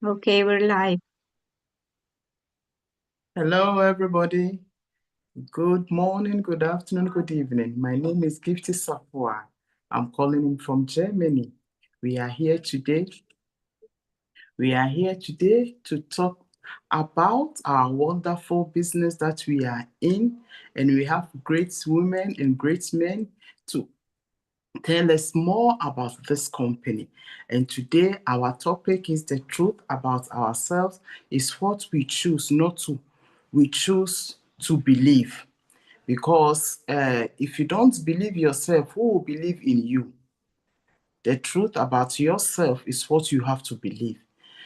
Okay, we're live. Hello, everybody. Good morning, good afternoon, good evening. My name is Gifty Sapua. I'm calling in from Germany. We are here today. We are here today to talk about our wonderful business that we are in, and we have great women and great men to tell us more about this company. And today, our topic is the truth about ourselves is what we choose not to. We choose to believe. Because if you don't believe yourself, who will believe in you? The truth about yourself is what you have to believe.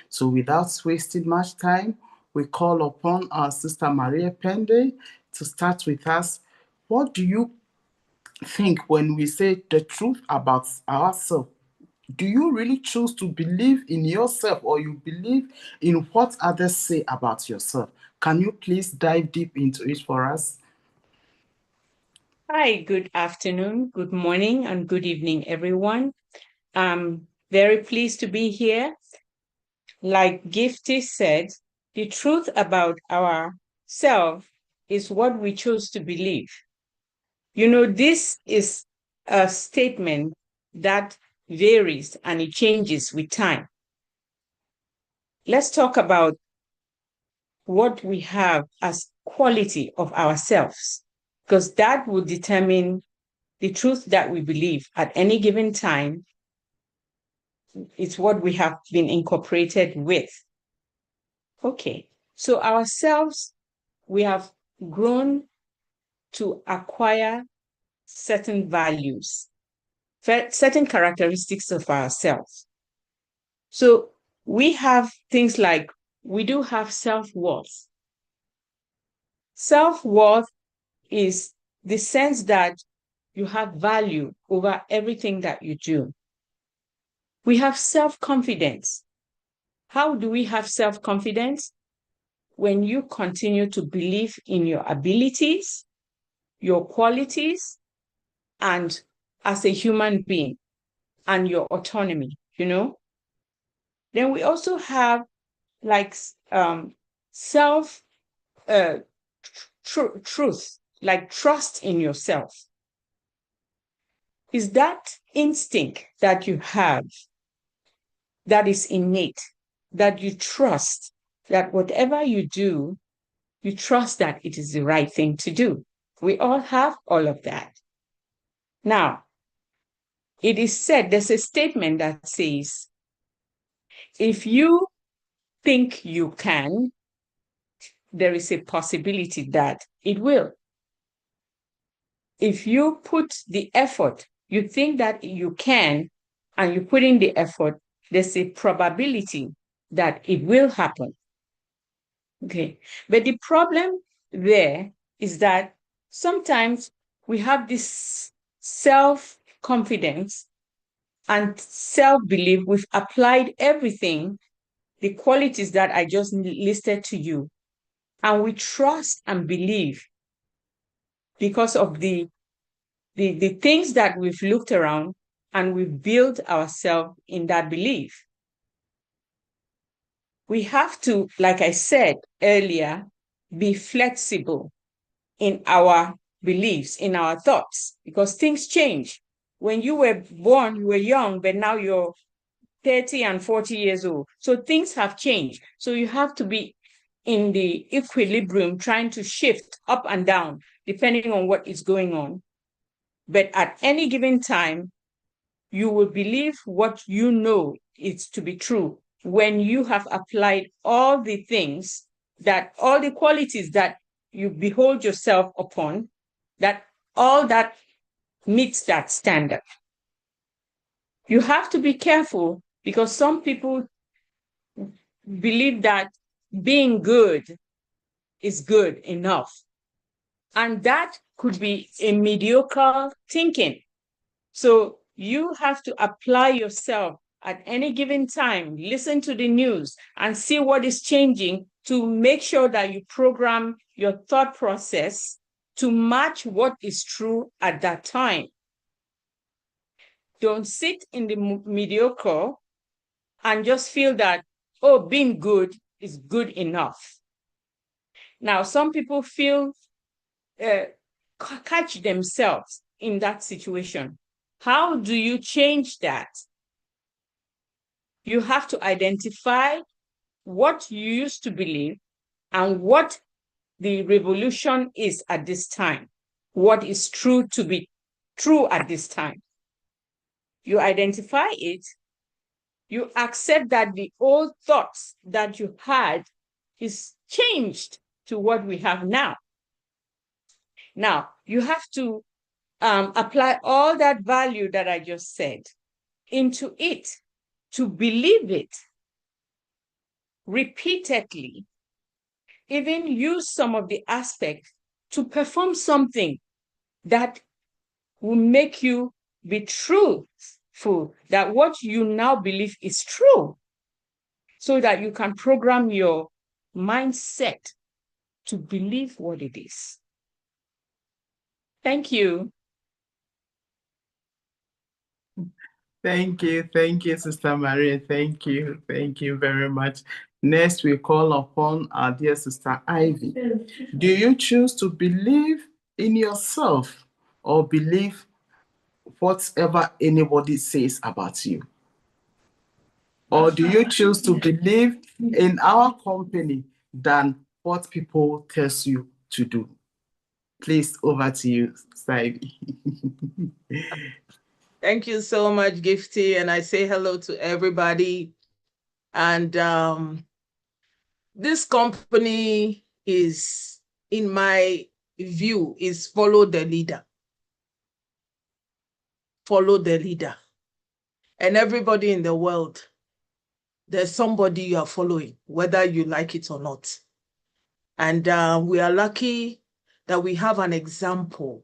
So, without wasting much time, we call upon our sister Maria Pende to start with us. What do you think when we say the truth about ourselves? Do you really choose to believe in yourself or you believe in what others say about yourself? Can you please dive deep into it for us? Hi, good afternoon, good morning, and good evening, everyone. I'm very pleased to be here. Like Gifty said, the truth about ourselves is what we choose to believe. This is a statement that varies and it changes with time. Let's talk about what we have as quality of ourselves, because that will determine the truth that we believe at any given time. It's what we have been incorporated with. Okay, so ourselves, we have grown to acquire certain values, certain characteristics of ourselves. So we have things like we do have self-worth. Self-worth is the sense that you have value over everything that you do. We have self-confidence. How do we have self-confidence? When you continue to believe in your abilities, your qualities, and as a human being, and your autonomy. Then we also have like self truth, like trust in yourself. Is that instinct that you have that is innate, that you trust that whatever you do, you trust that it is the right thing to do. We all have all of that. Now, it is said, there's a statement that says, if you think you can, there is a possibility that it will. If you put the effort, you think that you can, and you put in the effort, there's a probability that it will happen. Okay. But the problem there is that sometimes we have this self-confidence and self-belief. We've applied everything, the qualities that I just listed to you, and we trust and believe because of the things that we've looked around, and we've built ourselves in that belief. We have to, like I said earlier, be flexible in our beliefs, in our thoughts, because things change. When you were born, you were young, but now you're 30 and 40 years old. So things have changed. So you have to be in the equilibrium, trying to shift up and down, depending on what is going on. But at any given time, you will believe what you know is to be true when you have applied all the things, that all the qualities that you behold yourself upon, that all that meets that standard. You have to be careful because some people believe that being good is good enough. And that could be a mediocre thinking. So you have to apply yourself at any given time, listen to the news and see what is changing to make sure that you program your thought process to match what is true at that time. Don't sit in the mediocre and just feel that oh, being good is good enough. Now, some people feel, catch themselves in that situation. How do you change that? You have to identify what you used to believe and what the revolution is at this time, what is true to be true at this time. You identify it, you accept that the old thoughts that you had is changed to what we have now. Now, you have to apply all that value that I just said into it, to believe it repeatedly, even use some of the aspects to perform something that will make you be truthful, that what you now believe is true, so that you can program your mindset to believe what it is. Thank you. Thank you, Sister Maria. Thank you very much. Next, we call upon our dear Sister Ivy. Do you choose to believe in yourself or believe whatever anybody says about you? Or do you choose to believe in our company than what people tell you to do? Please, over to you, Sister Ivy. Thank you so much, Gifty. And I say hello to everybody. And this company is, in my view, is follow the leader. Follow the leader. And everybody in the world, there's somebody you are following, whether you like it or not. And we are lucky that we have an example.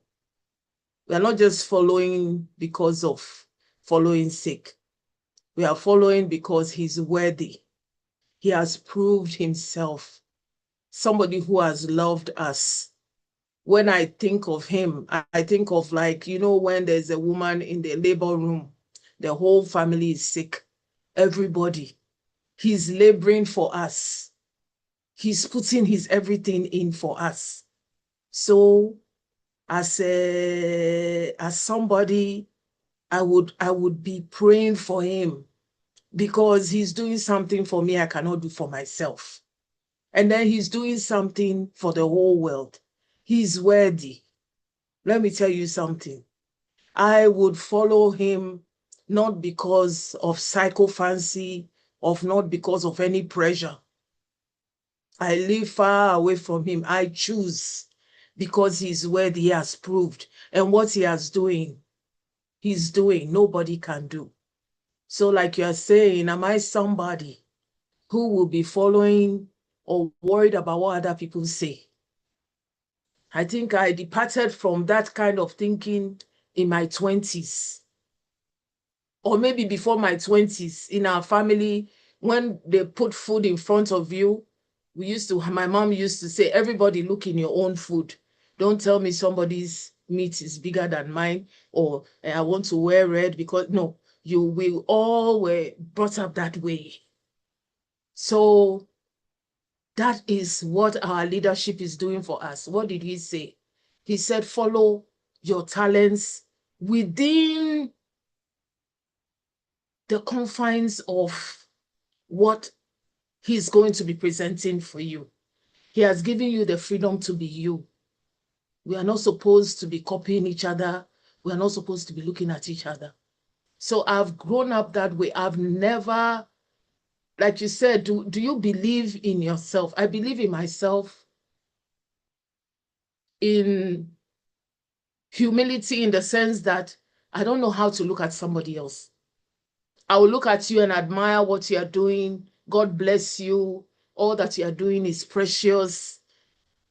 We are not just following because of following's sake. We are following because he's worthy. He has proved himself. Somebody who has loved us. When I think of him, I think of, like, when there's a woman in the labor room, the whole family is sick, everybody. He's laboring for us. He's putting his everything in for us. So as somebody, I would be praying for him, because he's doing something for me I cannot do for myself. And then he's doing something for the whole world. He's worthy. Let me tell you something. I would follow him not because of psychophancy, not because of any pressure. I live far away from him. I choose because he's worthy. He has proved. And what he has he's doing, nobody can do. So like you're saying, am I somebody who will be following or worried about what other people say? I think I departed from that kind of thinking in my 20s, or maybe before my 20s. In our family, when they put food in front of you, my mom used to say, everybody look in your own food. Don't tell me somebody's meat is bigger than mine, or I want to wear red, because no, we all were brought up that way. So that is what our leadership is doing for us. What did he say? He said, follow your talents within the confines of what he's going to be presenting for you. He has given you the freedom to be you. We are not supposed to be copying each other. We are not supposed to be looking at each other. So I've grown up that way. I've never, like you said, do you believe in yourself? I believe in myself, in humility, in the sense that I don't know how to look at somebody else. I will look at you and admire what you are doing. God bless you. All that you are doing is precious.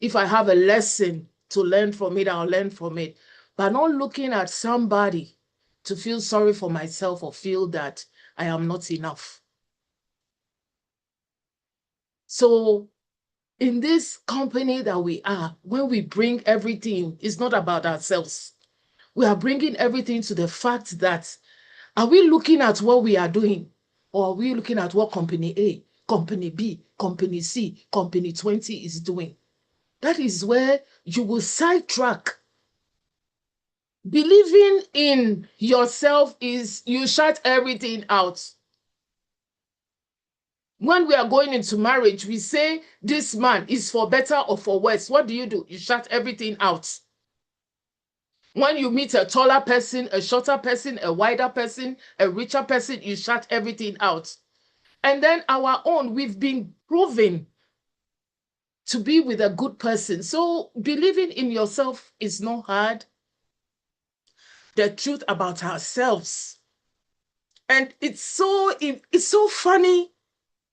If I have a lesson to learn from it, I'll learn from it. But not looking at somebody to feel sorry for myself or feel that I am not enough. So in this company that we are, when we bring everything, it's not about ourselves. We are bringing everything to the fact that, are we looking at what we are doing, or are we looking at what company A, company B, company C, company 20 is doing. That is where you will sidetrack. Believing in yourself is you shut everything out. When we are going into marriage, we say this man is for better or for worse. What do? You shut everything out. When you meet a taller person, a shorter person, a wider person, a richer person, you shut everything out. And then our own, we've been proven to be with a good person. So believing in yourself is not hard. The truth about ourselves. And it's so funny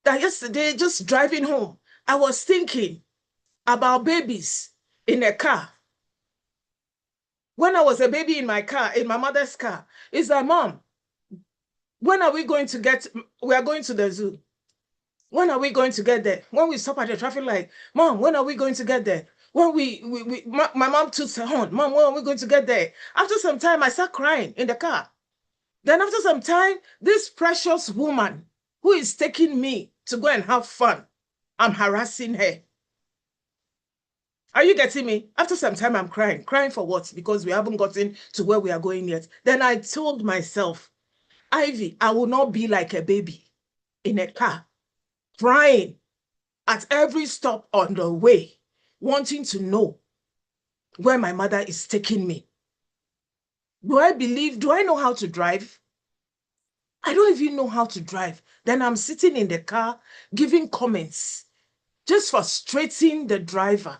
that yesterday, just driving home, I was thinking about babies in a car. When I was a baby in my car, in my mother's car, it's like, Mom, when are we going to get, we are going to the zoo. When are we going to get there? When we stop at the traffic light, Mom, when are we going to get there? When my mom toots her horn, Mom, when are we going to get there? After some time, I start crying in the car. Then after some time, this precious woman who is taking me to go and have fun, I'm harassing her. Are you getting me? After some time, I'm crying. Crying for what? Because we haven't gotten to where we are going yet. Then I told myself, Ivy, I will not be like a baby in a car, crying at every stop on the way, wanting to know where my mother is taking me. Do I know how to drive? I don't even know how to drive. Then I'm sitting in the car giving comments, just frustrating the driver.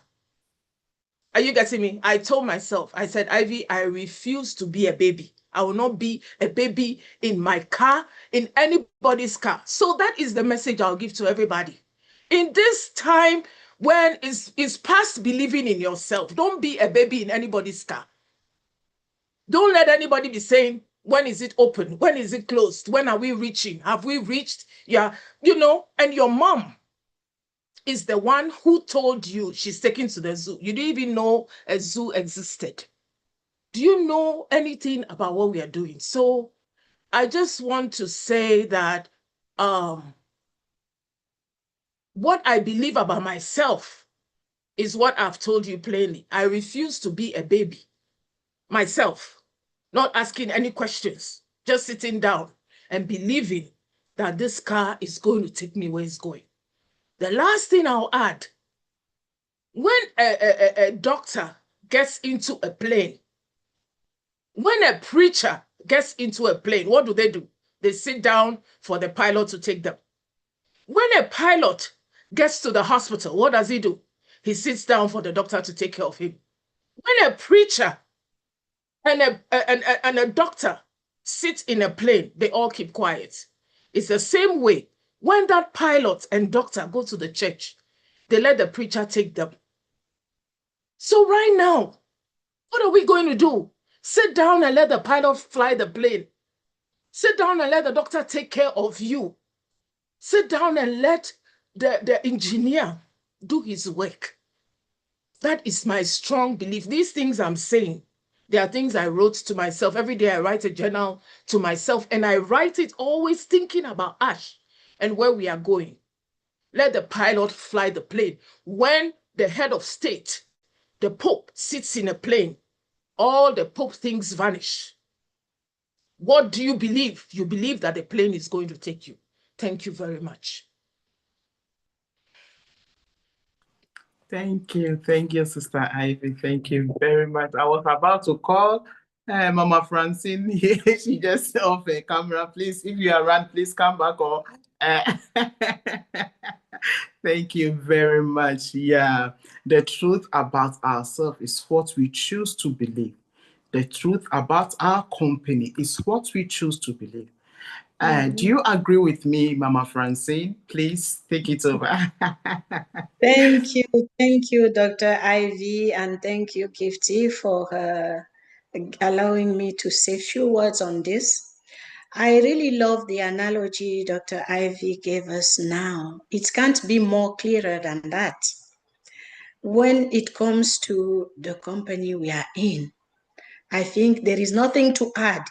Are you getting me? I told myself, I said, Ivy, I refuse to be a baby. I will not be a baby in my car, in anybody's car. So that is the message I'll give to everybody. In this time when it's past believing in yourself, don't be a baby in anybody's car. Don't let anybody be saying, when is it open? When is it closed? When are we reaching? Have we reached? Yeah, and your mom is the one who told you she's taken to the zoo. You didn't even know a zoo existed. Do you know anything about what we are doing? So I just want to say that what I believe about myself is what I've told you plainly. I refuse to be a baby myself, not asking any questions, just sitting down and believing that this car is going to take me where it's going. The last thing I'll add, when a doctor gets into a plane, when a preacher gets into a plane, what do? They sit down for the pilot to take them. When a pilot gets to the hospital, what does he do? He sits down for the doctor to take care of him. When a preacher and a doctor sit in a plane, they all keep quiet. It's the same way. When that pilot and doctor go to the church, they let the preacher take them. So right now, what are we going to do? Sit down and let the pilot fly the plane. Sit down and let the doctor take care of you. Sit down and let the engineer do his work. That is my strong belief. These things I'm saying, there are things I wrote to myself. Every day I write a journal to myself, and I write it always thinking about Ash and where we are going. Let the pilot fly the plane. When the head of state, the Pope, sits in a plane, all the Pope things vanish. What do you believe? You believe that the plane is going to take you. Thank you very much. Thank you, Sister Ivy. Thank you very much. I was about to call Mama Francine. She just off the camera. Please, if you are around, please come back. Or thank you very much. Yeah, the truth about ourselves is what we choose to believe. The truth about our company is what we choose to believe. Do you agree with me, Mama Francine? Please take it over. Thank you, Dr. Ivy, and thank you, Gifty, for allowing me to say a few words on this. I really love the analogy Dr. Ivy gave us now. It can't be more clearer than that. When it comes to the company we are in, I think there is nothing to add.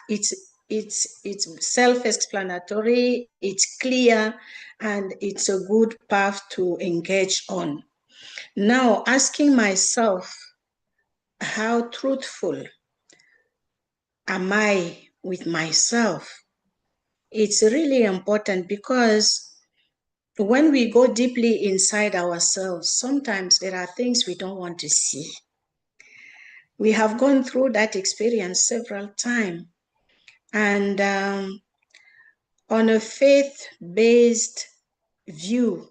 it's self-explanatory, it's clear, and it's a good path to engage on. Now, asking myself, how truthful am I with myself? It's really important, because when we go deeply inside ourselves, sometimes there are things we don't want to see. We have gone through that experience several times. And on a faith-based view,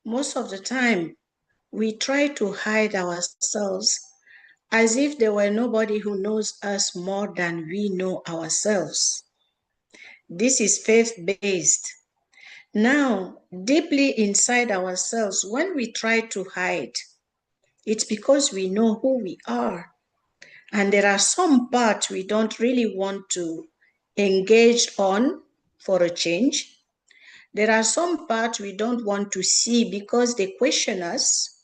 most of the time, we try to hide ourselves as if there were nobody who knows us more than we know ourselves. This is faith-based. Now, deeply inside ourselves, when we try to hide, it's because we know who we are. And there are some parts we don't really want to engage on for a change. There are some parts we don't want to see because they question us.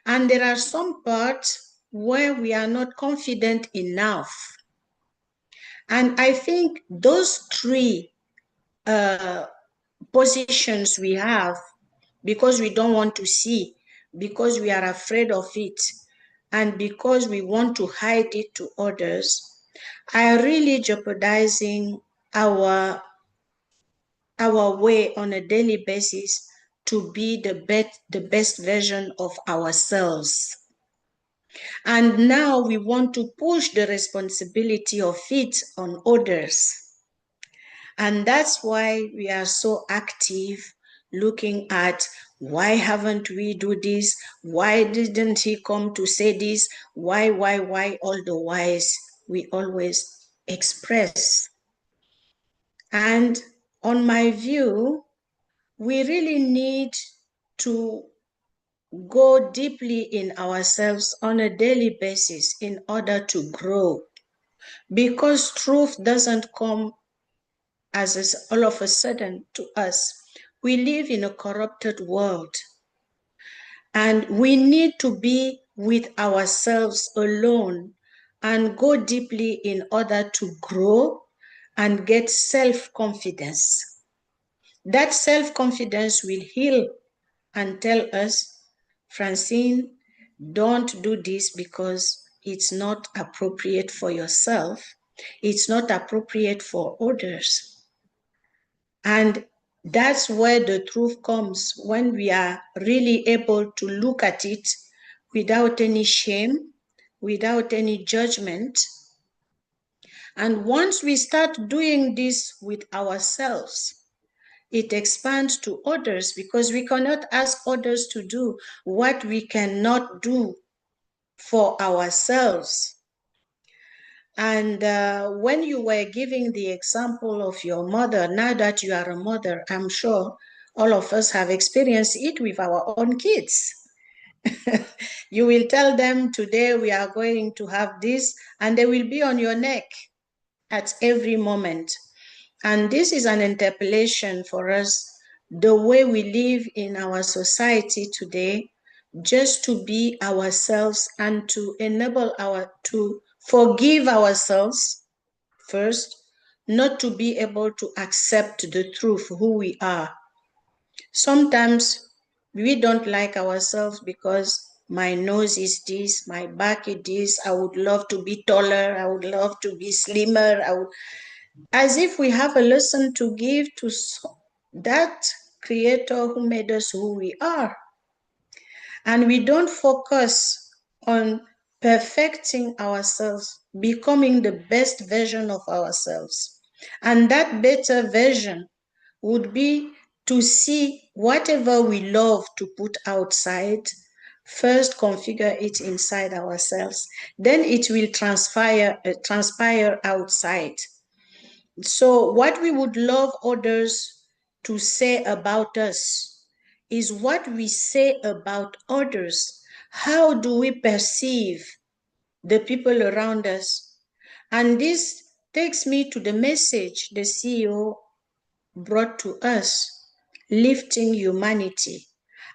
And there are some parts where we are not confident enough. And I think those three positions we have, because we don't want to see, because we are afraid of it, and because we want to hide it to others, are really jeopardizing our way on a daily basis to be the best version of ourselves. And now we want to push the responsibility of it on others. And that's why we are so active looking at, why haven't we do this? Why didn't he come to say this? Why, all the whys we always express. And on my view, we really need to go deeply in ourselves on a daily basis in order to grow. Because truth doesn't come as all of a sudden to us. We live in a corrupted world, and we need to be with ourselves alone and go deeply in order to grow and get self-confidence. That self-confidence will heal and tell us, Francine, don't do this because it's not appropriate for yourself. It's not appropriate for others. And that's where the truth comes, when we are really able to look at it without any shame, without any judgment. And once we start doing this with ourselves, it expands to others, because we cannot ask others to do what we cannot do for ourselves. And when you were giving the example of your mother, now that you are a mother, I'm sure all of us have experienced it with our own kids. You will tell them, today we are going to have this, and they will be on your neck at every moment. And this is an interpellation for us, the way we live in our society today, just to be ourselves and to enable to forgive ourselves first, not to be able to accept the truth, who we are. Sometimes we don't like ourselves because my nose is this, my back is this, I would love to be taller, I would love to be slimmer, as if we have a lesson to give to that creator who made us who we are. And we don't focus on perfecting ourselves, becoming the best version of ourselves. And that better version would be to see whatever we love to put outside, first configure it inside ourselves. Then it will transpire outside. So what we would love others to say about us is what we say about others. How do we perceive the people around us? And this takes me to the message the CEO brought to us, lifting humanity.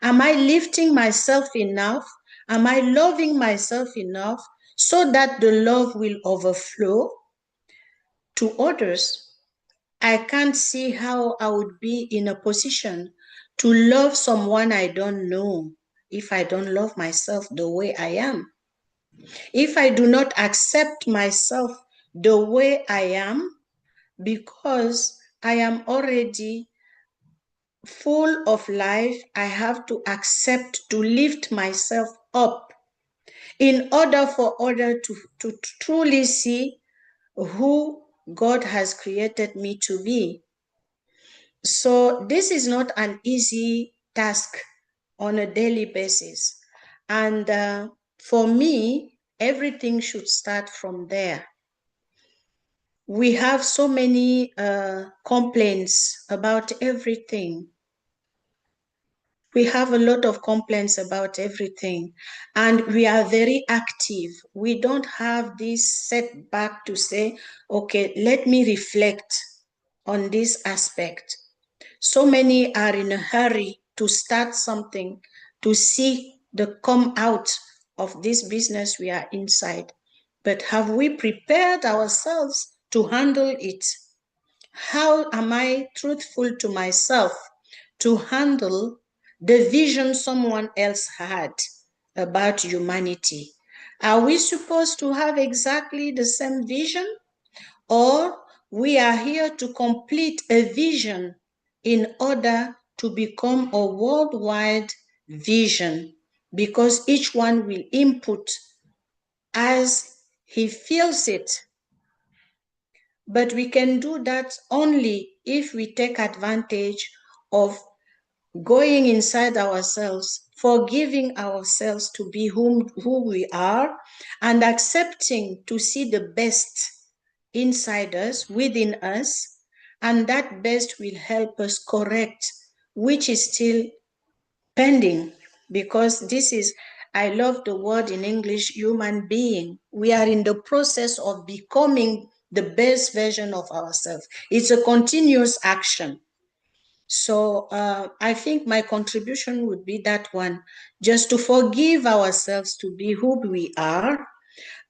Am I lifting myself enough? Am I loving myself enough so that the love will overflow? to others, I can't see how I would be in a position to love someone I don't know if I don't love myself the way I am. If I do not accept myself the way I am, because I am already full of life, I have to accept to lift myself up in order for others to truly see who God has created me to be. So this is not an easy task on a daily basis. And for me, everything should start from there. We have so many complaints about everything. We have a lot of complaints about everything, and we are very active. We don't have this setback to say, okay, let me reflect on this aspect. So many are in a hurry to start something, to see the come out of this business we are inside. But have we prepared ourselves to handle it? How am I truthful to myself to handle the vision someone else had about humanity? Are we supposed to have exactly the same vision? Or we are here to complete a vision in order to become a worldwide vision, because each one will input as he feels it. But we can do that only if we take advantage of going inside ourselves, forgiving ourselves to be who we are, and accepting to see the best inside us, within us, and that best will help us correct which is still pending. Because this is, I love the word in English, human being. We are in the process of becoming the best version of ourselves. It's a continuous action. So I think my contribution would be that one, just to forgive ourselves to be who we are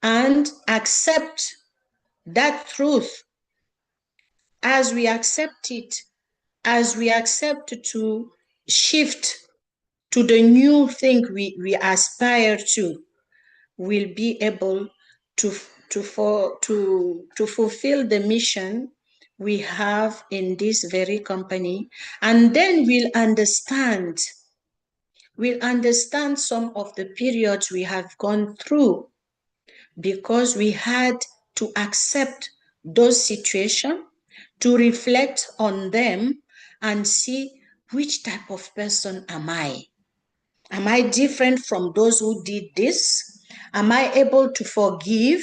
and accept that truth. As we accept it, as we accept to shift to the new thing we aspire to, we'll be able to fulfill the mission we have in this very company. And then we'll understand some of the periods we have gone through, because we had to accept those situations, to reflect on them and see which type of person am I? Am I different from those who did this? Am I able to forgive?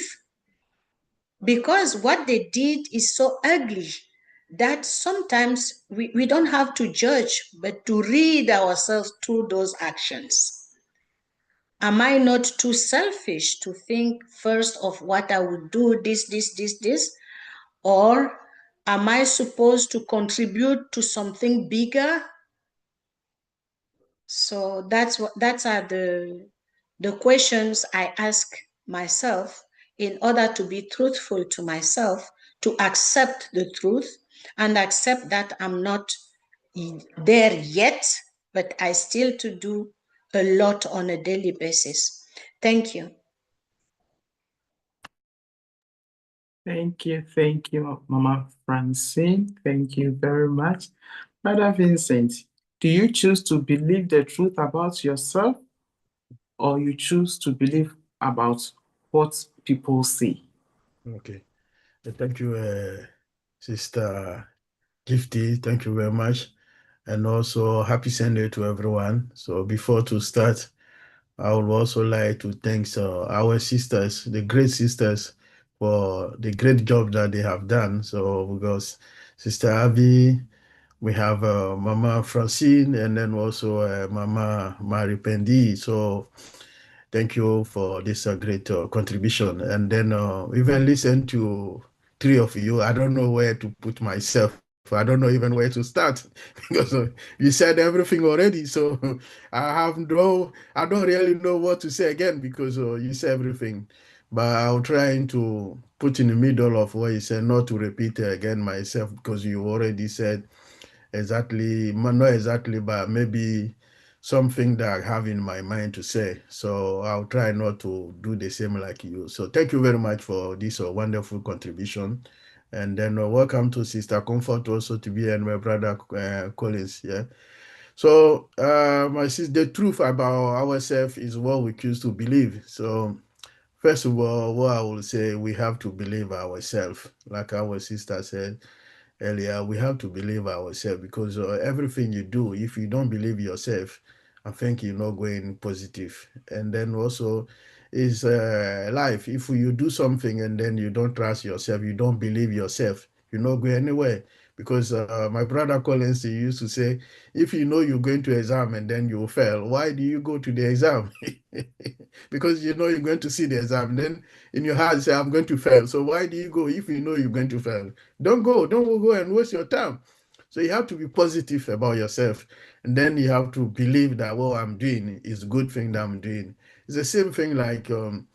Because what they did is so ugly that sometimes we don't have to judge, but to read ourselves through those actions. Am I not too selfish to think first of what I would do, this? Or am I supposed to contribute to something bigger? So that's are the questions I ask myself in order to be truthful to myself, to accept the truth and accept that I'm not there yet, but I still to do a lot on a daily basis. Thank you. Thank you, Mama Francine. Thank you very much. Brother Vincent, do you choose to believe the truth about yourself, or you choose to believe about what people say? Okay. Thank you, Sister Gifty. Thank you very much. And also, happy Sunday to everyone. So before to start, I would also like to thank our sisters, the great sisters, for the great job that they have done. So because Sister Abby, we have Mama Francine, and then also Mama Marie Pendi. So thank you for this great contribution. And then even listen to three of you. I don't know where to put myself. I don't know even where to start because you said everything already. So I don't really know what to say again because you said everything. But I'll try to put in the middle of what he said, not to repeat it again myself, because you already said exactly, not exactly, but maybe something that I have in my mind to say. So I'll try not to do the same like you. So thank you very much for this wonderful contribution. And then welcome to Sister Comfort also to be, and my brother Collins. Yeah. So my sister, the truth about ourselves is what we choose to believe. So first of all, what I will say, we have to believe ourselves. Like our sister said earlier, we have to believe ourselves, because everything you do, if you don't believe yourself, I think you're not going positive. And then also is life. If you do something and then you don't trust yourself, you don't believe yourself, you're not going anywhere. Because my brother Collins, he used to say, if you know you're going to exam and then you fail, why do you go to the exam? Because you know you're going to see the exam. Then in your heart, you say, I'm going to fail. So why do you go if you know you're going to fail? Don't go and waste your time. So you have to be positive about yourself. And then you have to believe that what I'm doing is a good thing that I'm doing. It's the same thing like um,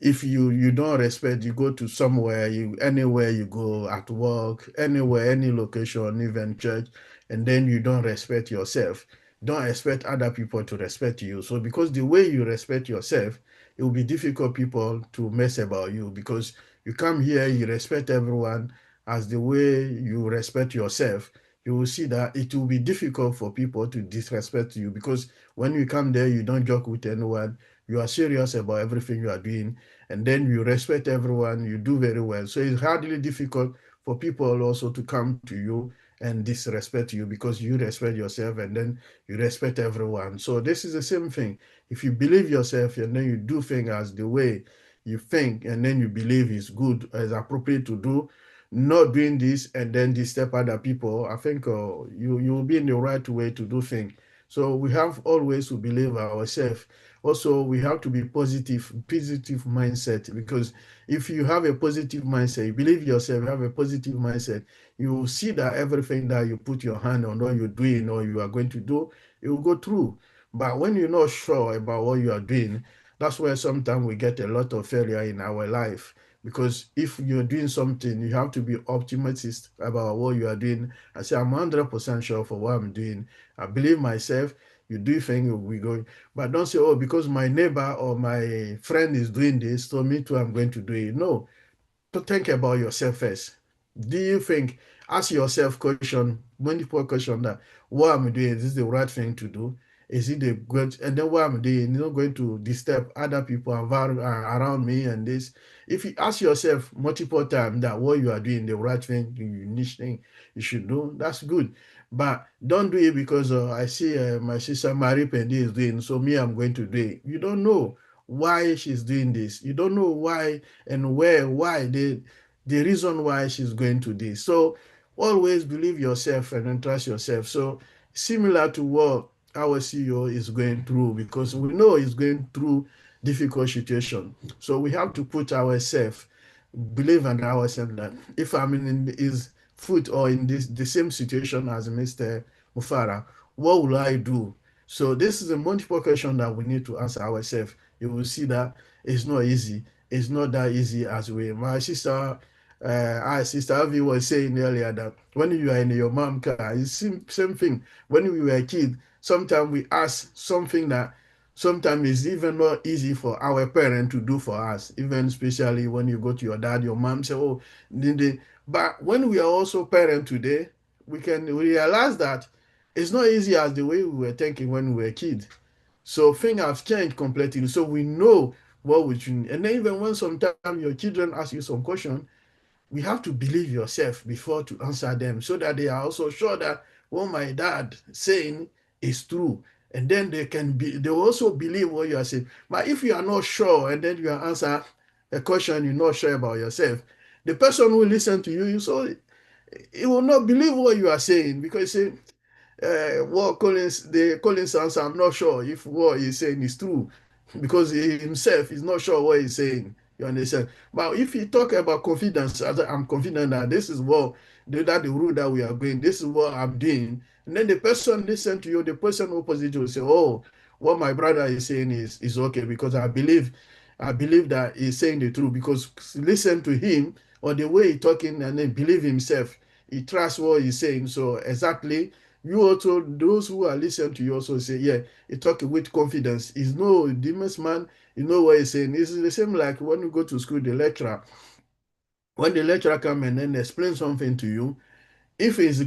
if you don't respect, you go to somewhere, you anywhere you go, at work, anywhere, any location, even church, and then you don't respect yourself, don't expect other people to respect you. So because the way you respect yourself, it will be difficult people to mess about you, because you come here, you respect everyone as the way you respect yourself. You will see that it will be difficult for people to disrespect you, because when you come there, you don't joke with anyone, you are serious about everything you are doing, and then you respect everyone, you do very well. So it's hardly difficult for people also to come to you and disrespect you, because you respect yourself and then you respect everyone. So this is the same thing. If you believe yourself and then you do things as the way you think and then you believe is good, is appropriate to do, not doing this and then disturb other people, I think you will be in the right way to do things. So we have always to believe ourselves. Also, we have to be positive mindset, because if you have a positive mindset, you believe yourself, you have a positive mindset, you will see that everything that you put your hand on, or you're doing, or you are going to do, it will go through. But when you're not sure about what you are doing, that's where sometimes we get a lot of failure in our life. Because if you're doing something, you have to be optimistic about what you are doing. I say, I'm 100% sure for what I'm doing. I believe myself. You do things, we go. But don't say, oh, because my neighbor or my friend is doing this, so me too, I'm going to do it. No, to think about yourself first. Do you think, ask yourself question, multiple question, that what I'm doing, is this the right thing to do? Is it the good? And then what I'm doing is not going to disturb other people around me and this. If you ask yourself multiple times that what you are doing, the right thing, the unique thing you should do, that's good. But don't do it because I see my sister Marie Pendi is doing, so me, I'm going to do it. You don't know why she's doing this. You don't know why and why the reason why she's going to this. So always believe yourself and then trust yourself. So similar to what our CEO is going through, because we know he's going through difficult situation. So we have to put ourselves, believe in ourselves, that if I'm in his foot or in this the same situation as Mr. Mufara, what will I do? So this is a multiple question that we need to answer ourselves. You will see that it's not easy. It's not that easy as we. My sister, our sister Avi was saying earlier that when you are in your mom car, it's same thing. When we were a kid, sometimes we ask something that sometimes it's even not easy for our parent to do for us. Even especially when you go to your dad, your mom say, "Oh, did they?" But when we are also parent today, we can realize that it's not easy as the way we were thinking when we were kids. So things have changed completely. So we know what we should. And then even when sometimes your children ask you some question, we have to believe yourself before to answer them, so that they are also sure that what my dad saying is true. And then they also believe what you are saying. But if you are not sure and then you answer a question you're not sure about yourself, the person who listen to you, so he will not believe what you are saying, because say, what the Collins answer, I'm not sure if what he's saying is true, because he himself is not sure what he's saying. You understand? But if you talk about confidence, I'm confident that this is what that the route that we are going, this is what I'm doing. And then the person listen to you, the person opposite will say, oh, what my brother is saying is okay, because I believe I believe that he's saying the truth, because listen to him or the way he's talking, and then believe himself. He trusts what he's saying. So exactly, you also, those who are listening to you also say, yeah, he talking with confidence. He's no demons man, you know what he's saying. It's the same like when you go to school, the lecturer. When the lecturer come and then explain something to you, if it's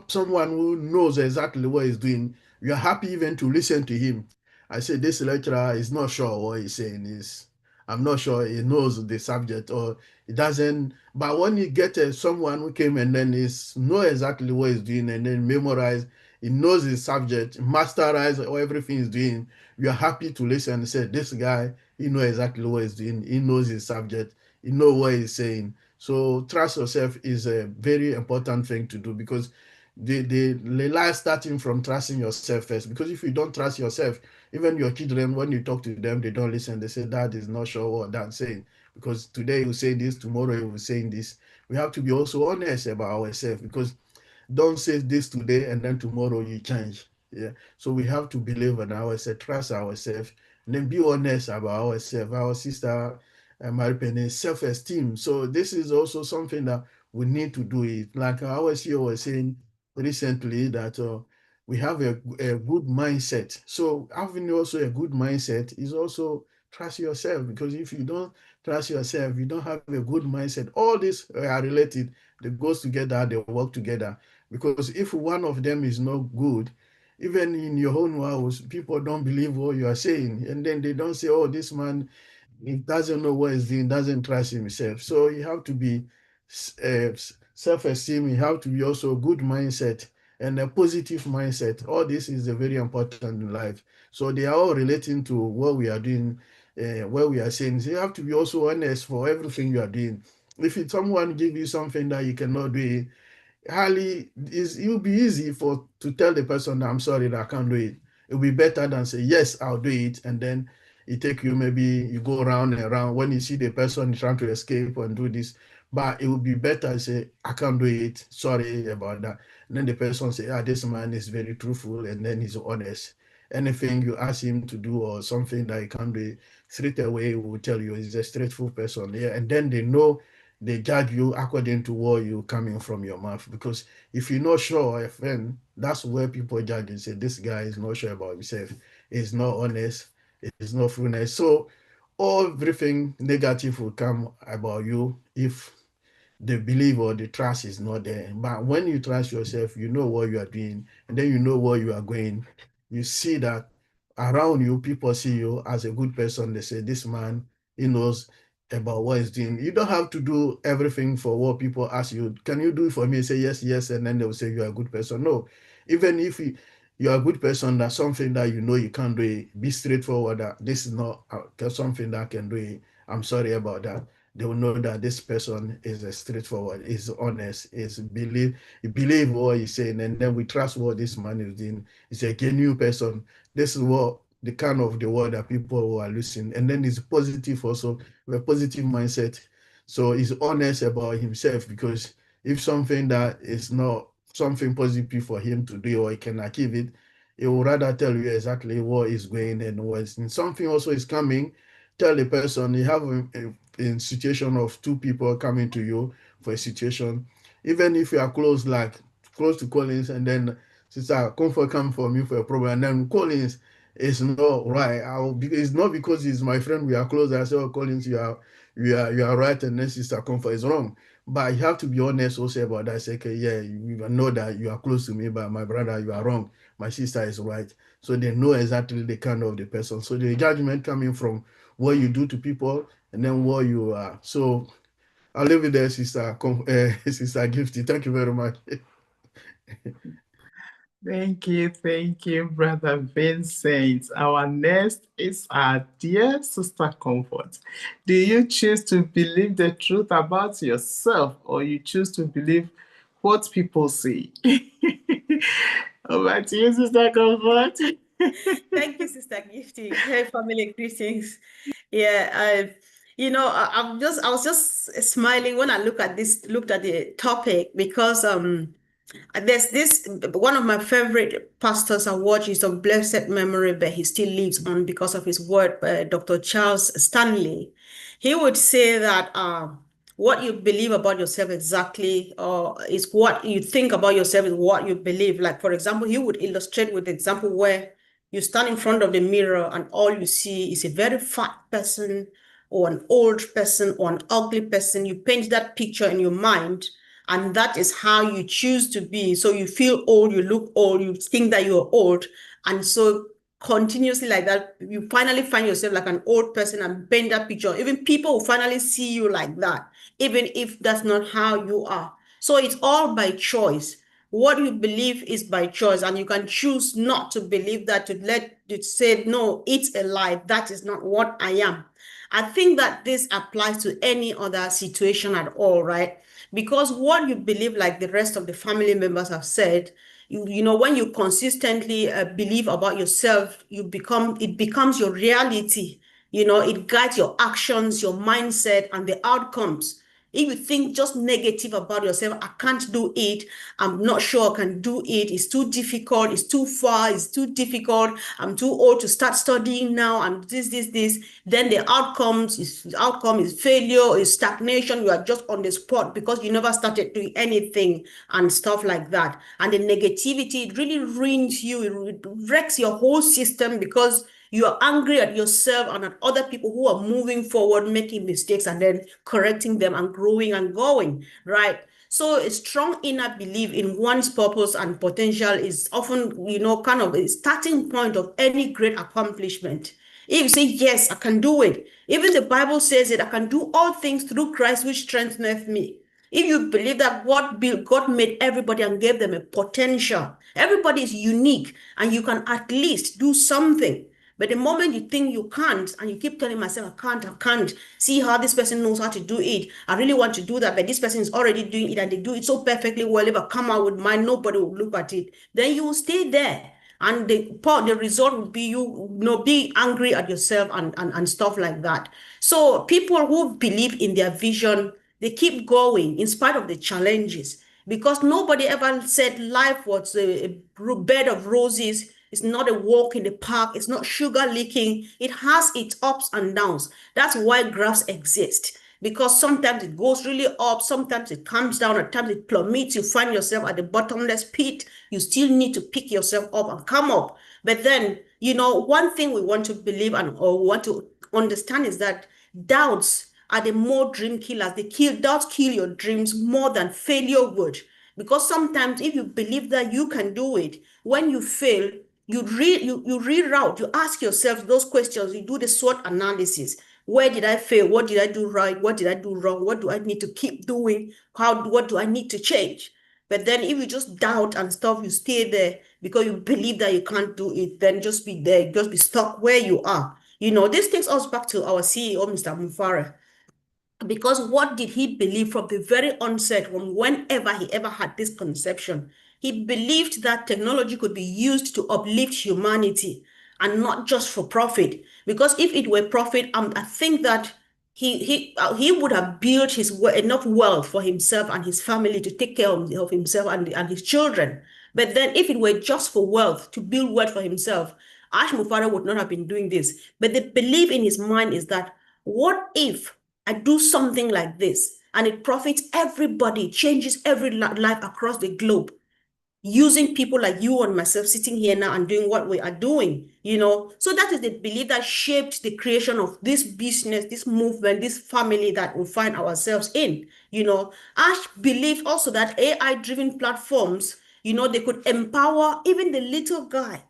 someone who knows exactly what he's doing, you're happy even to listen to him. I say this lecturer is not sure what he's saying is. I'm not sure he knows the subject, or he doesn't. But when you get someone who came and then is know exactly what he's doing and then memorize, he knows his subject, masterize everything he's doing, you're happy to listen and say this guy, he knows exactly what he's doing. He knows his subject. He knows what he's saying. So trust yourself is a very important thing to do, because the life starting from trusting yourself first. Because if you don't trust yourself, even your children, when you talk to them, they don't listen. They say dad is not sure what dad's saying, because today you say this, tomorrow you will say this. We have to be also honest about ourselves, because don't say this today and then tomorrow you change. Yeah. So we have to believe in ourselves, trust ourselves, and then be honest about ourselves. Our sister Mary Penny, self-esteem. So this is also something that we need to do it. Like our CEO was saying recently that we have a good mindset. So having also a good mindset is also trust yourself, because if you don't trust yourself, you don't have a good mindset. All these are related. They goes together, they work together. Because if one of them is not good, even in your own house, people don't believe what you are saying. And then they don't say, oh, this man, he doesn't know what he's doing, doesn't trust himself. So you have to be uh, self-esteem, you have to be also a good mindset and a positive mindset. All this is very important in life. So they are all relating to what we are doing, what we are saying. So you have to be also honest for everything you are doing. If someone give you something that you cannot do, hardly is it will be easy for to tell the person that I'm sorry that I can't do it. It will be better than say yes, I'll do it, and then it take you, maybe you go around and around when you see the person trying to escape and do this. But it would be better say I can't do it, sorry about that. And then the person say, ah, this man is very truthful, and then he's honest. Anything you ask him to do or something that he can't do, straight away he will tell you he's a straightforward person. Yeah, and then they know, they judge you according to what you coming from your mouth. Because if you're not sure, then that's where people judge and say this guy is not sure about himself, he's not honest, he's not fullness. So everything negative will come about you if the belief or the trust is not there. But when you trust yourself, you know what you are doing, and then you know where you are going. You see that around you, people see you as a good person. They say, this man, he knows about what he's doing. You don't have to do everything for what people ask you. Can you do it for me? Say yes, yes, and then they'll say you're a good person. No, even if you're a good person, that's something that you know you can't do it. Be straightforward that this is not something that I can do it. I'm sorry about that. They will know that this person is a straightforward, is honest, is believe what he's saying, and then we trust what this man is doing. He's a genuine person. This is what the kind of the word that people who are listening, and then he's positive also, with a positive mindset. So he's honest about himself, because if something that is not something positive for him to do or he can achieve it, he will rather tell you exactly what is going and what's and something also is coming. Tell the person you have in situation of two people coming to you for a situation, even if you are close, like close to Collins, and then sister comfort come for me for a problem, and then Collins is not right. It's not because he's my friend, we are close. I say, oh, Collins, you are right, and then sister comfort is wrong. But you have to be honest also about that. Say, okay, yeah, you know that you are close to me, but my brother, you are wrong. My sister is right. So they know exactly the kind of the person. So the judgment coming from what you do to people and then what you are. So I'll leave it there, sister. Sister Gifty. Thank you very much. Thank you, Brother Vincent. Our next is our dear Sister Comfort. Do you choose to believe the truth about yourself, or you choose to believe what people say? Over to you, Sister Comfort. Thank you, Sister Gifty. Hey, family greetings. Yeah, I was just smiling when I looked at the topic, because There's this one of my favorite pastors I watch is of blessed memory, but he still lives on because of his word, Dr. Charles Stanley. He would say that what you believe about yourself exactly is what you think about yourself is what you believe. Like, for example, he would illustrate with the example where you stand in front of the mirror and all you see is a very fat person or an old person or an ugly person. You paint that picture in your mind, and that is how you choose to be. So you feel old, you look old, you think that you're old. And so continuously like that, you finally find yourself like an old person and paint that picture. Even people will finally see you like that, even if that's not how you are. So it's all by choice. What you believe is by choice, and you can choose not to believe that, to let it say, no, it's a lie. That is not what I am. I think that this applies to any other situation at all, right? Because what you believe, like the rest of the family members have said, you know, when you consistently believe about yourself, it becomes your reality. You know, it guides your actions, your mindset, and the outcomes. If you think just negative about yourself, I can't do it, I'm not sure I can do it, it's too difficult, it's too far, it's too difficult, I'm too old to start studying now, and this, then the outcome is failure, is stagnation, you are just on the spot because you never started doing anything and stuff like that. And the negativity, it really ruins you, it wrecks your whole system because you are angry at yourself and at other people who are moving forward, making mistakes, and then correcting them and growing and going, right? So a strong inner belief in one's purpose and potential is often, you know, kind of a starting point of any great accomplishment. If you say, yes, I can do it. Even the Bible says it, I can do all things through Christ, which strengtheneth me. If you believe that God made everybody and gave them a potential, everybody is unique and you can at least do something. But the moment you think you can't, and you keep telling myself, I can't, see how this person knows how to do it. I really want to do that, but this person is already doing it and they do it so perfectly well. If I come out with mine, nobody will look at it. Then you will stay there. And the result would be you know, be angry at yourself and stuff like that. So people who believe in their vision, they keep going in spite of the challenges, because nobody ever said life was a bed of roses. It's not a walk in the park. It's not sugar leaking. It has its ups and downs. That's why graphs exist, because sometimes it goes really up, sometimes it comes down, at times it plummets. You find yourself at the bottomless pit. You still need to pick yourself up and come up. But then, you know, one thing we want to believe and or want to understand is that doubts are the more dream killers. Doubts kill your dreams more than failure would. Because sometimes if you believe that you can do it, when you fail, you reroute, you ask yourself those questions, you do the SWOT analysis. Where did I fail? What did I do right? What did I do wrong? What do I need to keep doing? What do I need to change? But then if you just doubt and stuff, you stay there because you believe that you can't do it, then just be there, just be stuck where you are. You know, this takes us back to our CEO, Mr. Mufara. Because what did he believe from the very onset, from whenever he ever had this conception? He believed that technology could be used to uplift humanity and not just for profit. Because if it were profit, I think that he would have built enough wealth for himself and his family to take care of himself and his children. But then if it were just for wealth, to build wealth for himself, Ash Mufara would not have been doing this. But the belief in his mind is that, what if I do something like this and it profits everybody, changes every life across the globe, using people like you and myself sitting here now and doing what we are doing, you know? So that is the belief that shaped the creation of this business, this movement, this family that we find ourselves in, you know? Ash believed also that AI-driven platforms, you know, they could empower even the little guy.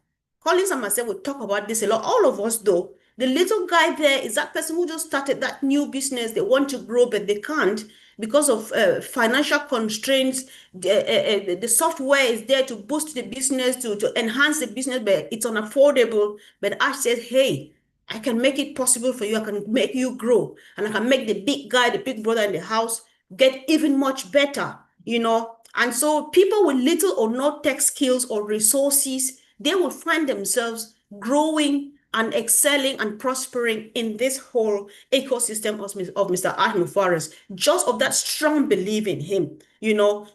Collins and myself will talk about this a lot. All of us, though, the little guy there is that person who just started that new business. They want to grow, but they can't because of financial constraints. The software is there to boost the business, to enhance the business, but it's unaffordable. But Ash says, hey, I can make it possible for you. I can make you grow. And I can make the big guy, the big brother in the house, get even much better, you know? And so people with little or no tech skills or resources, they will find themselves growing and excelling and prospering in this whole ecosystem of Mr. Ahmed Forrest, just of that strong belief in him.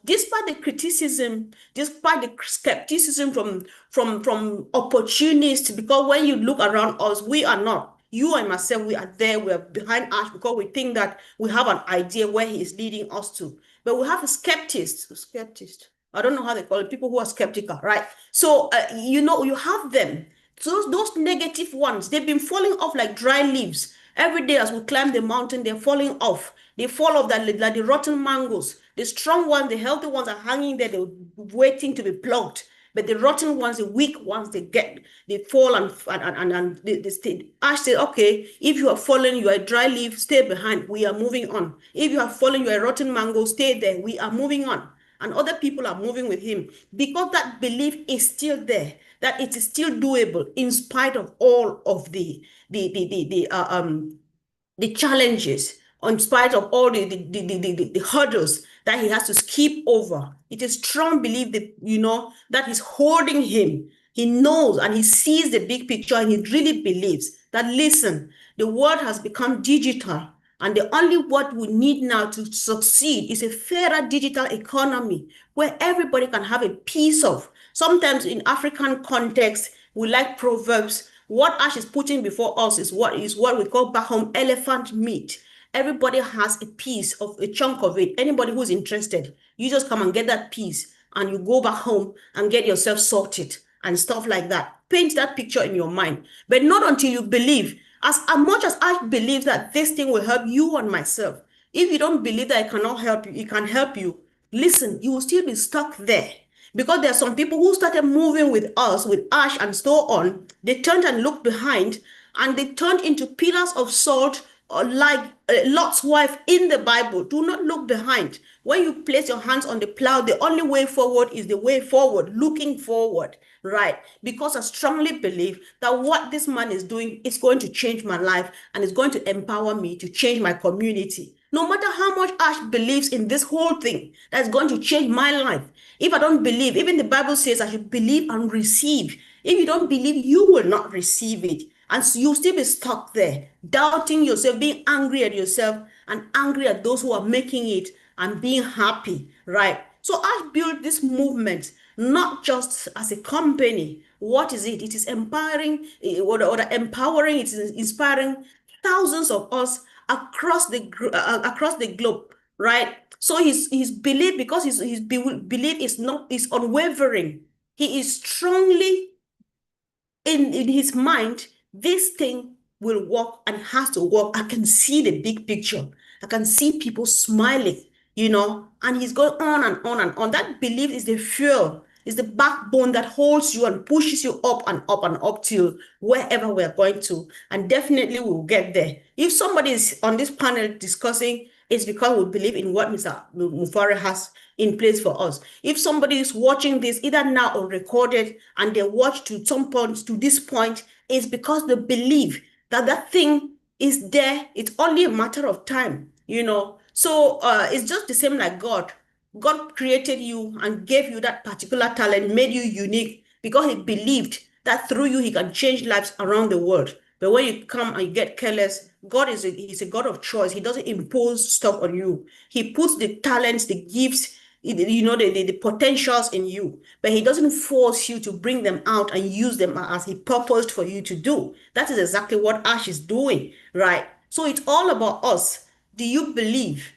Despite the criticism, despite the skepticism from opportunists, because when you look around us, we are not. You and myself, we are there, we are behind Ash because we think that we have an idea where he is leading us to. But we have a skeptics. I don't know how they call it, people who are skeptical, right? So, you have them. So those negative ones, they've been falling off like dry leaves. Every day as we climb the mountain, they're falling off. They fall off like the rotten mangoes. The strong ones, the healthy ones are hanging there, they're waiting to be plucked. But the rotten ones, the weak ones, they fall and they stay. Ash said, okay, if you have fallen, you are a dry leaf, stay behind. We are moving on. If you have fallen, you are a rotten mango, stay there. We are moving on. And other people are moving with him because that belief is still there, that it is still doable in spite of all of the challenges, in spite of all the hurdles that he has to skip over. It is strong belief that is holding him. He knows and he sees the big picture, and he really believes that, listen, the world has become digital, and the only what we need now to succeed is a fairer digital economy where everybody can have a piece of. Sometimes in African context, we like proverbs. What Ash is putting before us is what we call back home elephant meat. Everybody has a piece of a chunk of it. Anybody who's interested, you just come and get that piece, and you go back home and get yourself sorted and stuff like that. Paint that picture in your mind, but not until you believe. As much as I believe that this thing will help you and myself, if you don't believe that it cannot help you, it can help you, listen, you will still be stuck there. Because there are some people who started moving with us, with Ash and so on. They turned and looked behind, and they turned into pillars of salt, like Lot's wife in the Bible. Do not look behind. When you place your hands on the plow, the only way forward is the way forward, looking forward, right? Because I strongly believe that what this man is doing is going to change my life, and is going to empower me to change my community. No matter how much Ash believes in this whole thing, that's going to change my life. If I don't believe, even the Bible says I should believe and receive. If you don't believe, you will not receive it. And so you'll still be stuck there, doubting yourself, being angry at yourself, and angry at those who are making it, and being happy, right? So I built this movement, not just as a company. What is it? It is empowering, or empowering, it is inspiring thousands of us across the globe, right? So his belief, because his belief is unwavering. He is strongly in his mind, this thing will work and has to work. I can see the big picture. I can see people smiling, and he's going on and on and on. That belief is the fuel, is the backbone that holds you and pushes you up and up and up till wherever we're going to. And definitely we'll get there. If somebody is on this panel discussing, it's because we believe in what Mr. Mufare has in place for us. If somebody is watching this either now or recorded, and they watch to some point, to this point, it's because they believe that that thing is there. It's only a matter of time, So it's just the same like God. God created you and gave you that particular talent, made you unique, because he believed that through you, he can change lives around the world. But when you come and you get careless, God he's a God of choice. He doesn't impose stuff on you. He puts the talents, the gifts, the potentials in you, but he doesn't force you to bring them out and use them as he purposed for you to do. That is exactly what Ash is doing, right? So it's all about us. Do you believe?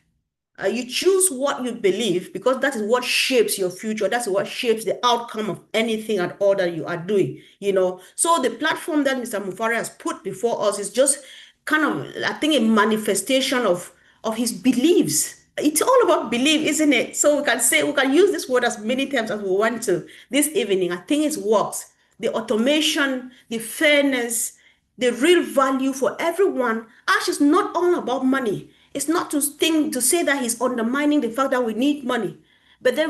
You choose what you believe, because that is what shapes your future. That's what shapes the outcome of anything at all that you are doing, So the platform that Mr. Mufare has put before us is just kind of, I think, a manifestation of his beliefs. It's all about belief, isn't it? So we can use this word as many times as we want to this evening. I think it works. The automation, the fairness, the real value for everyone. Ash is not all about money. It's not to say that he's undermining the fact that we need money. But then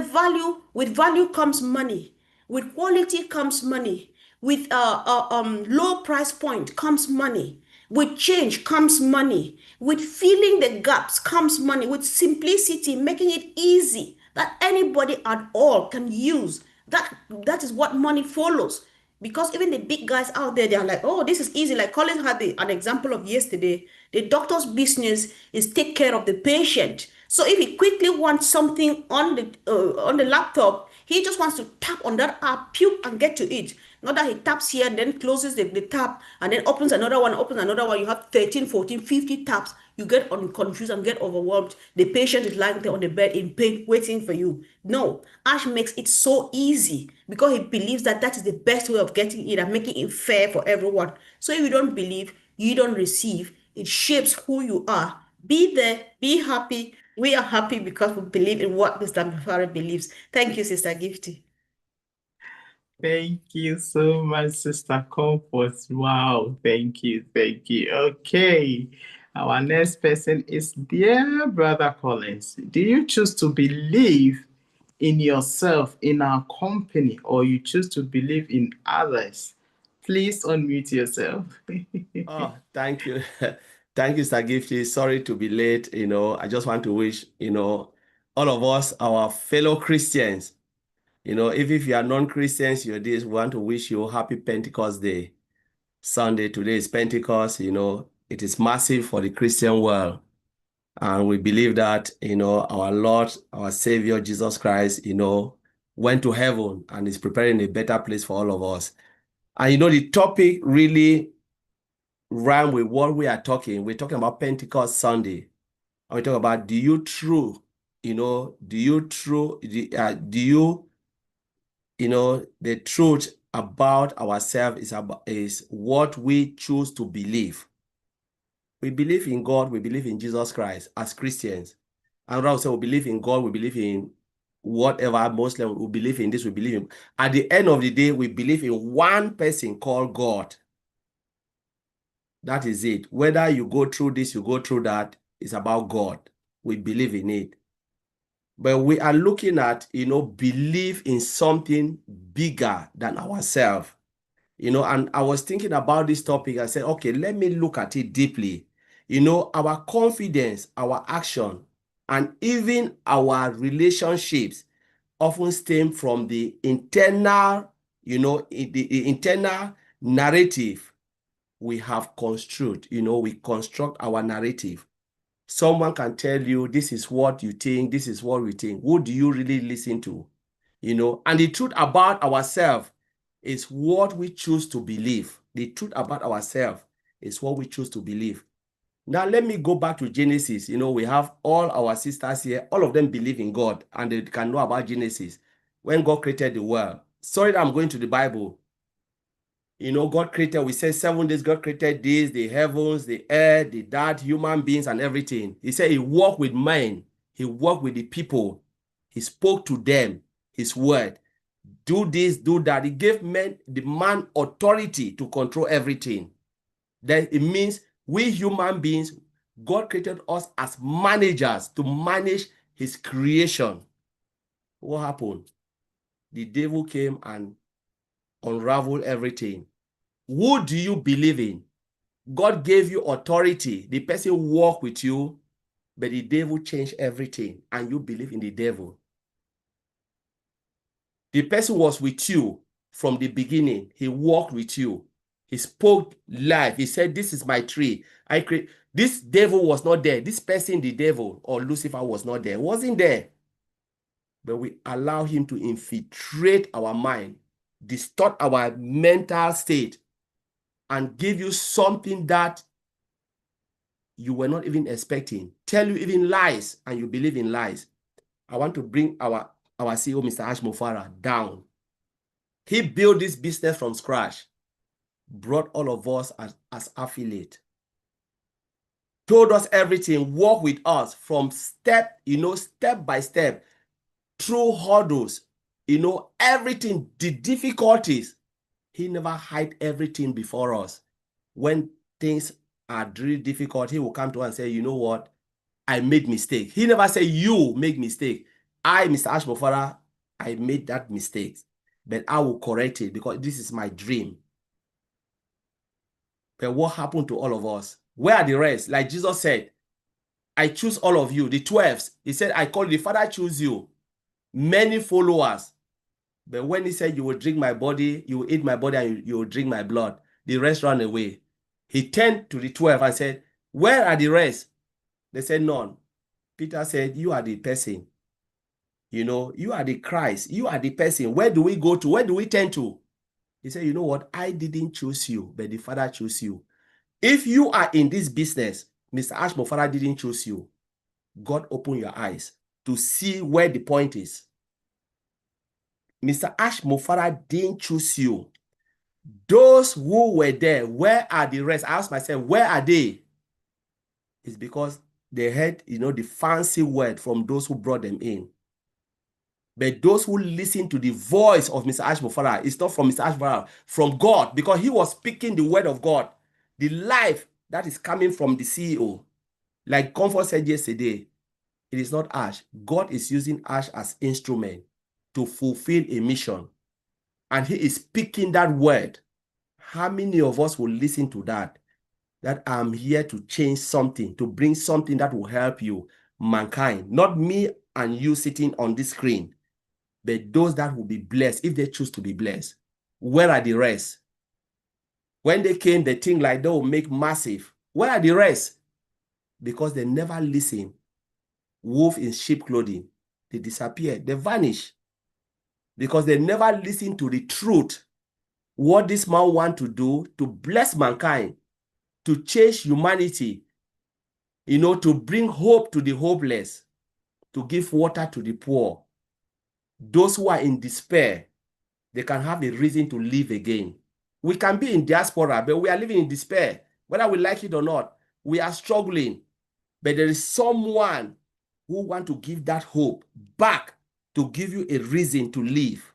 with value comes money. With quality comes money. With low price point comes money. With change comes money. With filling the gaps comes money. With simplicity, making it easy that anybody at all can use. That is what money follows. Because even the big guys out there, they are like, oh, this is easy. Like Colin had an example of yesterday. The doctor's business is take care of the patient. So if he quickly wants something on the laptop, he just wants to tap on that app, pew, and get to it. Not that he taps here and then closes the tab and then opens another one, opens another one. You have 13, 14, 50 tabs. You get confused and get overwhelmed. The patient is lying there on the bed in pain, waiting for you. No, Ash makes it so easy because he believes that that is the best way of getting it and making it fair for everyone. So if you don't believe, you don't receive. It shapes who you are. Be there, be happy. We are happy because we believe in what Mr. Mufari believes. Thank you, Sister Gifty. Thank you so much, Sister Comfort. Wow, thank you, thank you. Okay, our next person is dear Brother Collins. Do you choose to believe in yourself, in our company, or you choose to believe in others? Please unmute yourself. Oh, thank you. Thank you, Sir Gifty. Sorry to be late. I just want to wish, all of us, our fellow Christians, if you are non-Christians, we want to wish you happy Pentecost Day. Sunday, today is Pentecost, it is massive for the Christian world. And we believe that, our Lord, our Savior, Jesus Christ, went to heaven and is preparing a better place for all of us. And, the topic really rhyme with what we are talking. We're talking about Pentecost Sunday. And we talk about, the truth about ourselves is what we choose to believe. We believe in God, we believe in Jesus Christ as Christians. And I would say we believe in God, we believe in whatever Muslim, we believe in this, we believe in. At the end of the day, we believe in one person called God. That is it. Whether you go through this, you go through that, it's about God. We believe in it. But we are looking at, believe in something bigger than ourselves. And I was thinking about this topic. I said, okay, let me look at it deeply. Our confidence, our action, and even our relationships often stem from the internal, the internal narrative we have construed. We construct our narrative. Someone can tell you, this is what you think, this is what we think. Who do you really listen to? And the truth about ourselves is what we choose to believe. The truth about ourselves is what we choose to believe. Now, let me go back to Genesis. We have all our sisters here. All of them believe in God and they can know about Genesis. When God created the world. Sorry that I'm going to the Bible. God created, we said 7 days, God created this, the heavens, the earth, the earth, human beings, and everything. He said he walked with men. He walked with the people. He spoke to them, his word. Do this, do that. He gave the man authority to control everything. Then it means we human beings, God created us as managers to manage his creation. What happened? The devil came and unraveled everything. Who do you believe in? God gave you authority. The person walked with you, but the devil changed everything, and you believe in the devil. The person was with you from the beginning. He walked with you. He spoke life. He said, this is my tree. This devil was not there. This person, the devil or Lucifer, was not there. He wasn't there. But we allow him to infiltrate our mind, distort our mental state, and give you something that you were not even expecting. Tell you even lies, and you believe in lies. I want to bring our CEO, Mr. Ash Mufara, down. He built this business from scratch, brought all of us as affiliate, told us everything, worked with us from step by step, through hurdles, everything, the difficulties. He never hid everything before us. When things are really difficult, he will come to us and say, you know what? I made mistake. He never say you make mistake. I, Mr. Ash Mufara, I made that mistake, but I will correct it because this is my dream. But what happened to all of us? Where are the rest? Like Jesus said, I choose all of you, the 12. He said, I call you, the Father choose you. Many followers, But when he said, you will drink my body, you will eat my body, and you will drink my blood, the rest ran away. He turned to the 12 and said, where are the rest? They said, none. Peter said, you are the person. You know, you are the Christ. You are the person. Where do we go to? Where do we turn to? He said, you know what? I didn't choose you, but the Father chose you. If you are in this business, Mr. Ashmofara didn't choose you. God opened your eyes to see where the point is. Mr. Ashmofara didn't choose you. Those who were there, where are the rest? I asked myself, where are they? It's because they heard, you know, the fancy word from those who brought them in. But those who listen to the voice of Mr. Ashmofara, it's not from Mr. Ashmofara, from God, because he was speaking the word of God, the life that is coming from the CEO. Like Comfort said yesterday, it is not Ash. God is using Ash as instrument to fulfill a mission. And he is speaking that word. How many of us will listen to that? That I'm here to change something, to bring something that will help you, mankind. Not me and you sitting on this screen, but those that will be blessed if they choose to be blessed. Where are the rest? When they came, they think like they will make massive. Where are the rest? Because they never listen. Wolf in sheep clothing. They disappear. They vanish. Because they never listen to the truth. What this man wants to do to bless mankind, to change humanity, you know, to bring hope to the hopeless, to give water to the poor. Those who are in despair, they can have a reason to live again. We can be in diaspora, but we are living in despair. Whether we like it or not, we are struggling. But there is someone who wants to give that hope back, to give you a reason to live,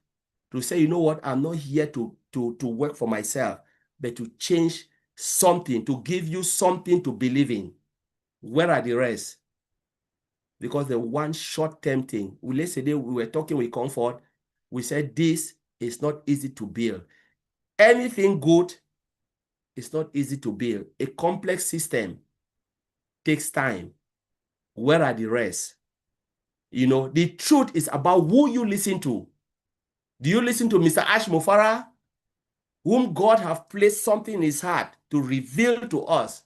to say, you know what, I'm not here to work for myself, but to change something, to give you something to believe in. Where are the rest? Because the one short-term thing, yesterday we were talking with Comfort, we said this is not easy to build. Anything good is not easy to build. A complex system takes time. Where are the rest? You know, the truth is about who you listen to. Do you listen to Mr. Ashmofara, whom God have placed something in his heart to reveal to us,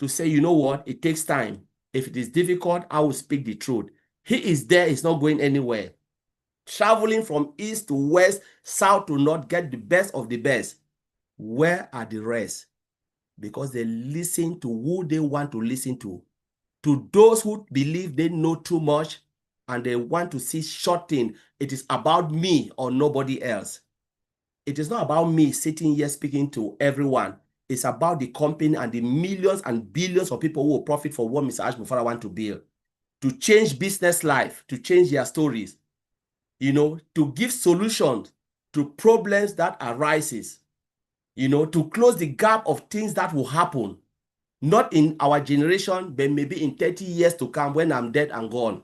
to say, you know what, it takes time. If it is difficult, I will speak the truth. He is there, he's not going anywhere. Traveling from east to west, south to north, get the best of the best. Where are the rest? Because they listen to who they want to listen to. To those who believe they know too much and they want to see short thing, it is about me or nobody else. It is not about me sitting here speaking to everyone. It's about the company and the millions and billions of people who will profit for what Mr. Ashmofara want to build. To change business life, to change their stories, you know, to give solutions to problems that arises, you know, to close the gap of things that will happen. Not in our generation, but maybe in 30 years to come when I'm dead and gone.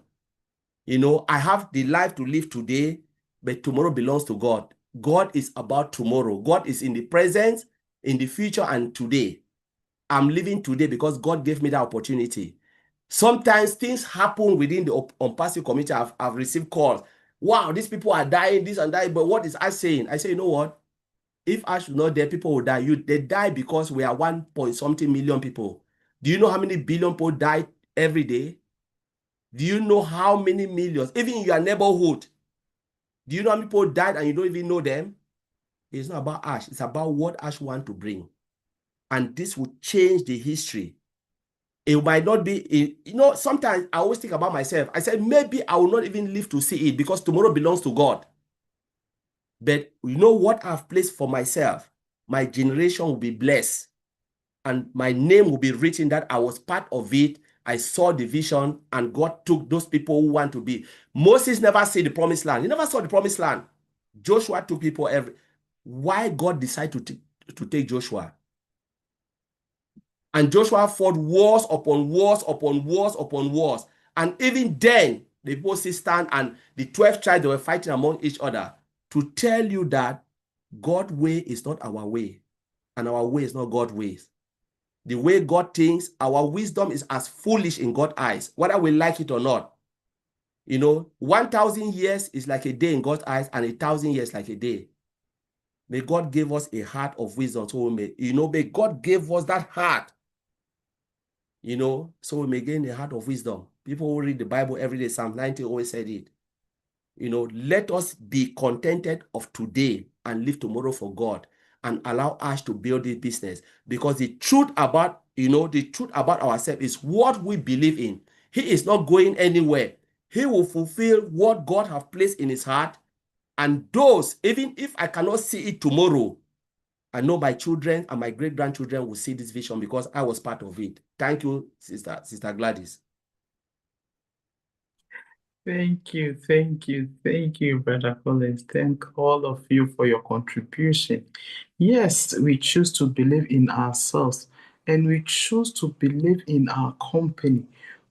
You know, I have the life to live today, but tomorrow belongs to God. God is about tomorrow. God is in the present, in the future, and today. I'm living today because God gave me that opportunity. Sometimes things happen within the unpassive community. I've received calls. Wow, these people are dying, this and that. But what is Ash saying? I say, you know what? If Ash was not there, people would die. They die because we are 1.something million people. Do you know how many billion people die every day? Do you know how many millions, even in your neighborhood, do you know how many people died and you don't even know them? It's not about Ash. It's about what Ash wants to bring. And this will change the history. It might not be, you know, sometimes I always think about myself. I said, maybe I will not even live to see it because tomorrow belongs to God. But you know what I've placed for myself? My generation will be blessed. And my name will be written that I was part of it. I saw the vision and God took those people who want to be. Moses never saw the promised land. He never saw the promised land. Joshua took people Why God decided to take Joshua? And Joshua fought wars upon wars upon wars upon wars. And even then, the people still stand and the 12 tribes, they were fighting among each other to tell you that God's way is not our way. And our way is not God's ways. The way God thinks, our wisdom is as foolish in God's eyes, whether we like it or not. You know, 1,000 years is like a day in God's eyes, and 1,000 years like a day. May God give us a heart of wisdom, so may God give us that heart, so we may gain a heart of wisdom. People who read the Bible every day, Psalm 90 always said it. Let us be contented of today and live tomorrow for God, and allow us to build this business, because the truth about ourselves is what we believe in. He is not going anywhere. He will fulfill what God has placed in his heart. And those, even if I cannot see it tomorrow, I know my children and my great-grandchildren will see this vision, because I was part of it. Thank you, Sister Gladys. Thank you, Brother Collins. Thank all of you for your contribution. Yes, we choose to believe in ourselves, and we choose to believe in our company.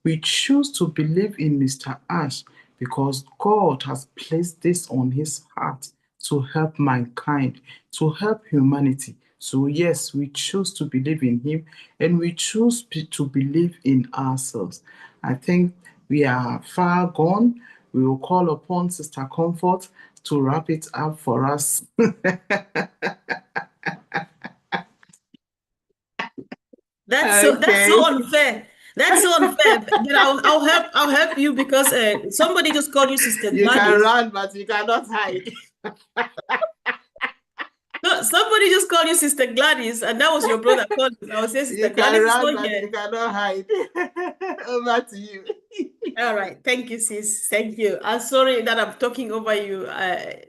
We choose to believe in Mr. Ash because God has placed this on his heart to help mankind, to help humanity. So yes, we choose to believe in him, and we choose to believe in ourselves. I think we are far gone. We will call upon Sister Comfort to wrap it up for us. That's so unfair. That's so unfair. But I'll help you, because somebody just called you Sister You can Gladys. run, but you cannot hide. No, somebody just called you Sister Gladys, and that was your brother Collins. I was saying Sister You Gladys can is run, not but here. you cannot hide. Over to you. All right, thank you, sis. Thank you. I'm sorry that I'm talking over you.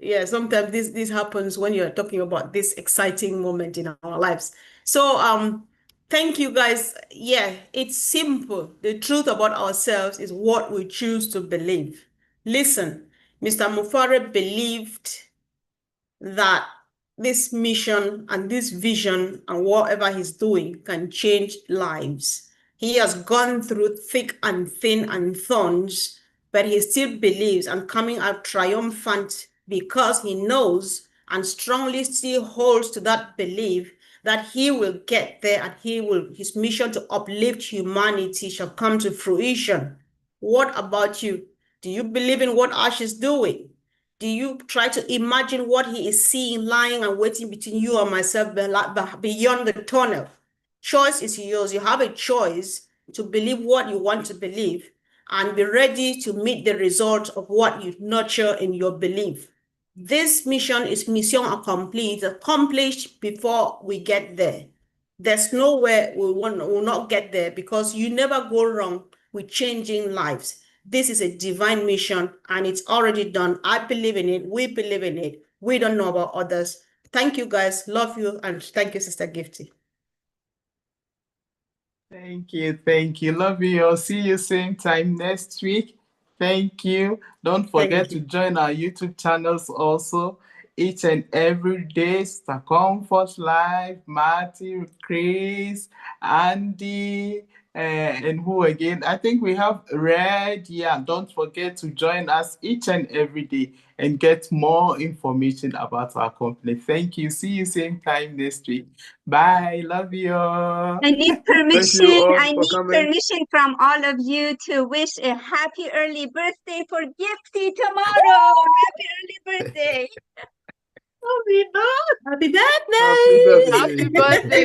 Yeah, sometimes this happens when you're talking about this exciting moment in our lives. So thank you guys. Yeah, it's simple. The truth about ourselves is what we choose to believe. Listen, Mr. Mufare believed that this mission and this vision and whatever he's doing can change lives. He has gone through thick and thin and thorns, but he still believes and coming out triumphant, because he knows and strongly still holds to that belief that he will get there, and his mission to uplift humanity shall come to fruition. What about you? Do you believe in what Ash is doing? Do you try to imagine what he is seeing lying and waiting between you and myself beyond the tunnel? Choice is yours. You have a choice to believe what you want to believe and be ready to meet the result of what you nurture in your belief. This mission is mission accomplished before we get there. There's nowhere will not get there, because you never go wrong with changing lives. This is a divine mission, and it's already done. I believe in it. We believe in it. We don't know about others. Thank you, guys. Love you. And thank you, Sister Gifty. Thank you. Love you. I'll see you same time next week. Thank you. Don't forget to join our YouTube channels also. Each and every day, Star Comfort Live, Matthew, Chris, Andy, and who again? I think we have Red. Yeah, don't forget to join us each and every day and get more information about our company. Thank you. See you same time next week. Bye. Love you all. I need Thank you permission. all I for need coming. permission from all of you to wish a happy early birthday for Gifty tomorrow. Happy early birthday. Happy birthday. Happy birthday. Happy birthday,